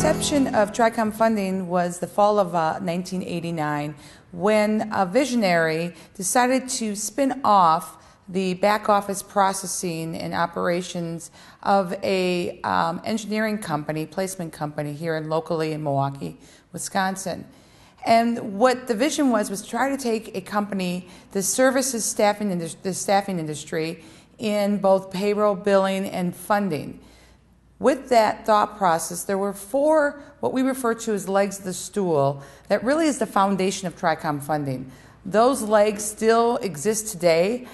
inception of TRICOM funding was the fall of 1989 when a visionary decided to spin off the back office processing and operations of a engineering company, placement company here locally in Milwaukee, Wisconsin. And what the vision was to try to take a company that services the staffing industry in both payroll, billing, and funding. With that thought process, there were four, what we refer to as legs of the stool, that really is the foundation of TRICOM funding. Those legs still exist today.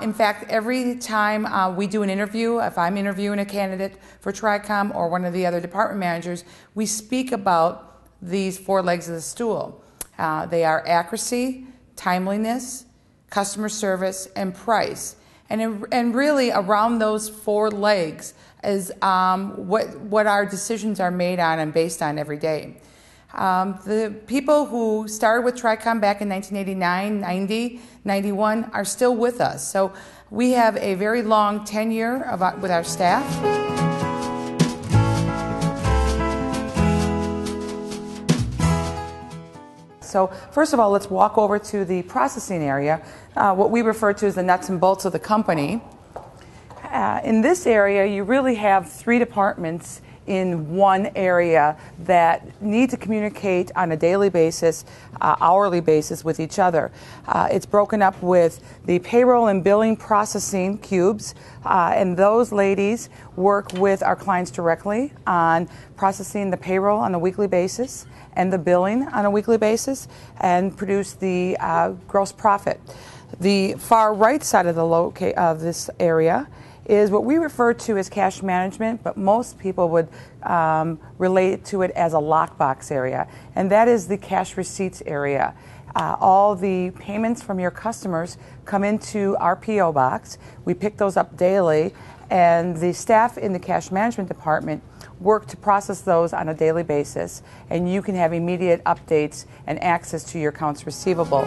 In fact, every time we do an interview, if I'm interviewing a candidate for TRICOM or one of the other department managers, we speak about these four legs of the stool. They are accuracy, timeliness, customer service, and price. And really around those four legs is what our decisions are made on and based on every day. The people who started with TRICOM back in 1989, 90, 91 are still with us. So we have a very long tenure with our staff. So first of all, let's walk over to the processing area, what we refer to as the nuts and bolts of the company. In this area, you really have three departments in one area that need to communicate on a daily basis, hourly basis with each other. It's broken up with the payroll and billing processing cubes, and those ladies work with our clients directly on processing the payroll on a weekly basis and the billing on a weekly basis and produce the gross profit. The far right side of this area is what we refer to as cash management, but most people would relate to it as a lockbox area, and that is the cash receipts area. All the payments from your customers come into our P.O. box. We pick those up daily, and the staff in the cash management department work to process those on a daily basis, and you can have immediate updates and access to your accounts receivable.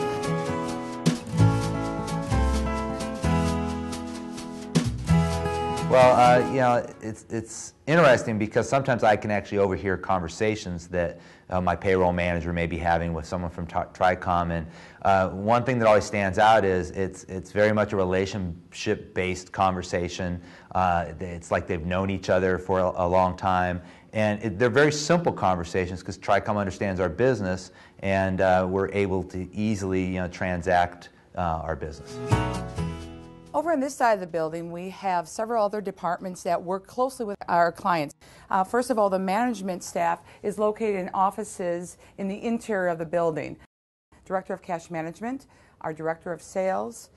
Well, it's interesting because sometimes I can actually overhear conversations that my payroll manager may be having with someone from TRICOM, and one thing that always stands out is it's very much a relationship-based conversation. It's like they've known each other for a long time, and they're very simple conversations because TRICOM understands our business, and we're able to easily transact our business. Over on this side of the building, we have several other departments that work closely with our clients. First of all, the management staff is located in offices in the interior of the building. Director of Cash Management, our Director of Sales,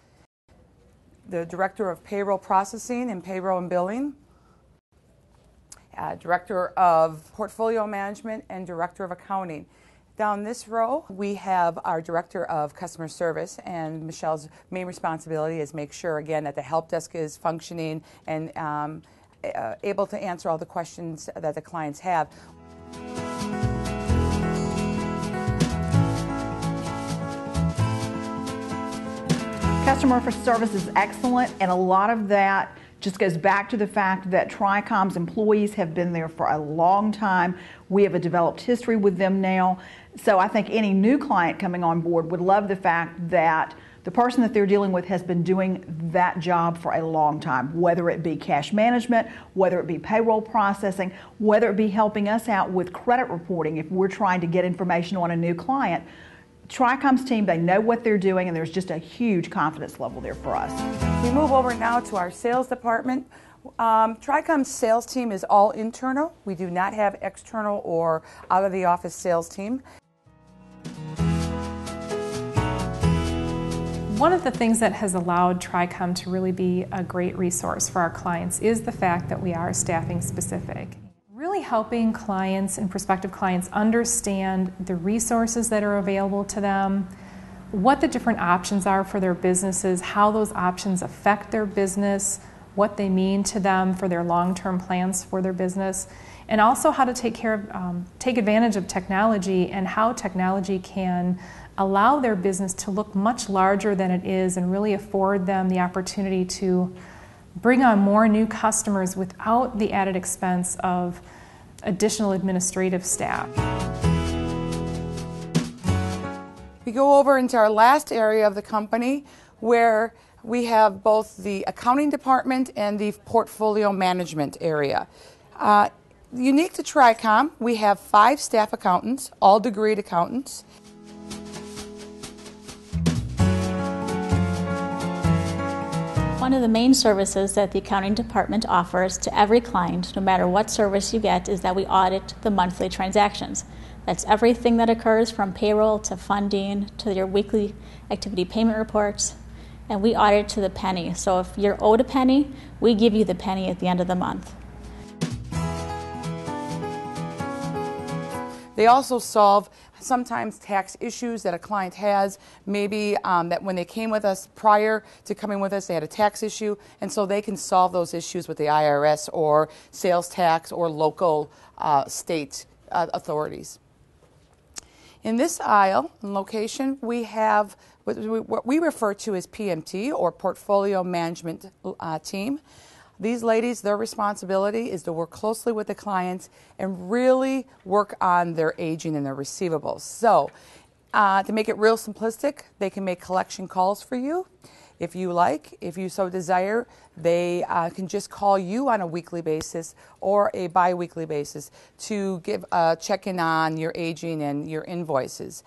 the Director of Payroll Processing and Payroll and Billing, Director of Portfolio Management, and Director of Accounting. Down this row, we have our Director of Customer Service, and Michelle's main responsibility is make sure, again, that the help desk is functioning and able to answer all the questions that the clients have. Customer service is excellent, and a lot of that just goes back to the fact that TRICOM's employees have been there for a long time. We have a developed history with them now. So I think any new client coming on board would love the fact that the person that they're dealing with has been doing that job for a long time, whether it be cash management, whether it be payroll processing, whether it be helping us out with credit reporting if we're trying to get information on a new client. TRICOM's team, they know what they're doing, and there's just a huge confidence level there for us. We move over now to our sales department. TRICOM's sales team is all internal. We do not have external or out-of-the-office sales team. One of the things that has allowed TRICOM to really be a great resource for our clients is the fact that we are staffing specific. Really helping clients and prospective clients understand the resources that are available to them, what the different options are for their businesses, how those options affect their business, what they mean to them for their long-term plans for their business, and also how to take advantage of technology and how technology can allow their business to look much larger than it is and really afford them the opportunity to bring on more new customers without the added expense of additional administrative staff. We go over into our last area of the company where we have both the accounting department and the portfolio management area. Unique to TRICOM, we have 5 staff accountants, all degreed accountants. One of the main services that the accounting department offers to every client, no matter what service you get, is that we audit the monthly transactions. That's everything that occurs from payroll to funding to your weekly activity payment reports, and we audit to the penny. So if you're owed a penny, we give you the penny at the end of the month. They also solve sometimes tax issues that a client has, maybe that when they came with us prior to coming with us, they had a tax issue, and so they can solve those issues with the IRS or sales tax or local state authorities. In this aisle and location, we have what we refer to as PMT, or Portfolio Management Team. These ladies, their responsibility is to work closely with the clients and really work on their aging and their receivables. So, to make it real simplistic, they can make collection calls for you. If you like, if you so desire, they can just call you on a weekly basis or a bi-weekly basis to give check-in on your aging and your invoices.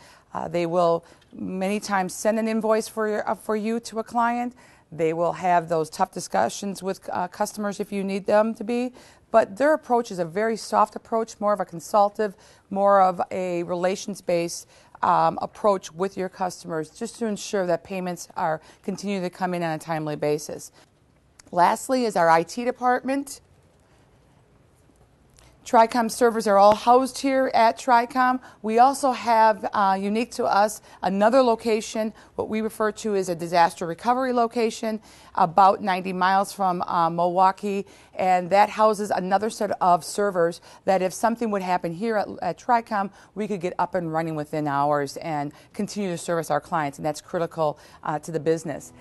They will many times send an invoice for you to a client. They will have those tough discussions with customers if you need them to be. But their approach is a very soft approach, more of a consultative, more of a relations-based approach with your customers, just to ensure that payments are continue to come in on a timely basis. Lastly is our IT department. TRICOM servers are all housed here at TRICOM. We also have, unique to us, another location, what we refer to as a disaster recovery location, about 90 miles from Milwaukee, and that houses another set of servers that if something would happen here at TRICOM, we could get up and running within hours and continue to service our clients, and that's critical to the business.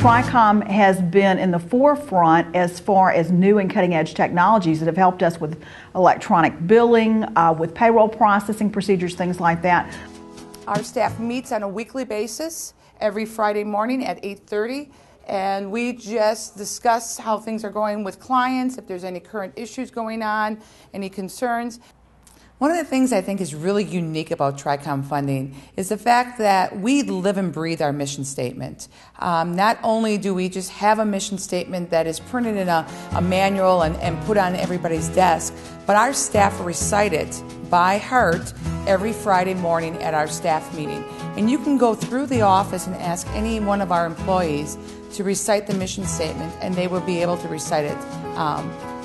TRICOM has been in the forefront as far as new and cutting-edge technologies that have helped us with electronic billing, with payroll processing procedures, things like that. Our staff meets on a weekly basis every Friday morning at 8:30, and we just discuss how things are going with clients, if there's any current issues going on, any concerns. One of the things I think is really unique about TRICOM Funding is the fact that we live and breathe our mission statement. Not only do we just have a mission statement that is printed in a manual and put on everybody's desk, but our staff recite it by heart every Friday morning at our staff meeting. And you can go through the office and ask any one of our employees to recite the mission statement, and they will be able to recite it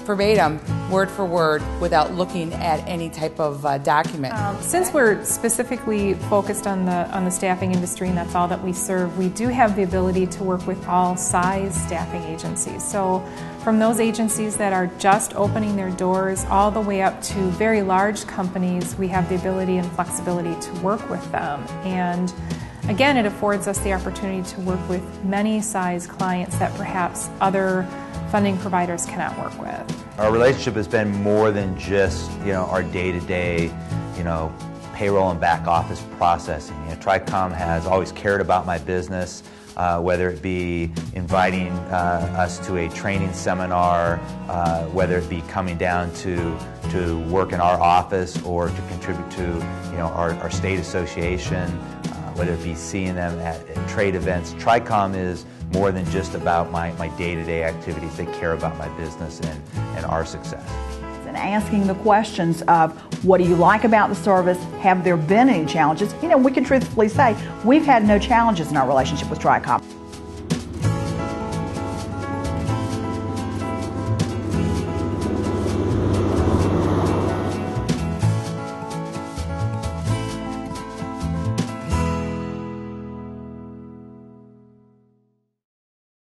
verbatim, word for word, without looking at any type of document. Since we're specifically focused on the staffing industry and that's all that we serve, we do have the ability to work with all size staffing agencies. So from those agencies that are just opening their doors all the way up to very large companies, we have the ability and flexibility to work with them. And again, it affords us the opportunity to work with many size clients that perhaps other funding providers cannot work with. Our relationship has been more than just, our day-to-day, payroll and back office processing. TRICOM has always cared about my business, whether it be inviting us to a training seminar, whether it be coming down to work in our office or to contribute to, our state association, whether it be seeing them at trade events. TRICOM is more than just about my day-to-day activities. They care about my business and our success. And asking the questions of what do you like about the service? Have there been any challenges? We can truthfully say we've had no challenges in our relationship with TRICOM.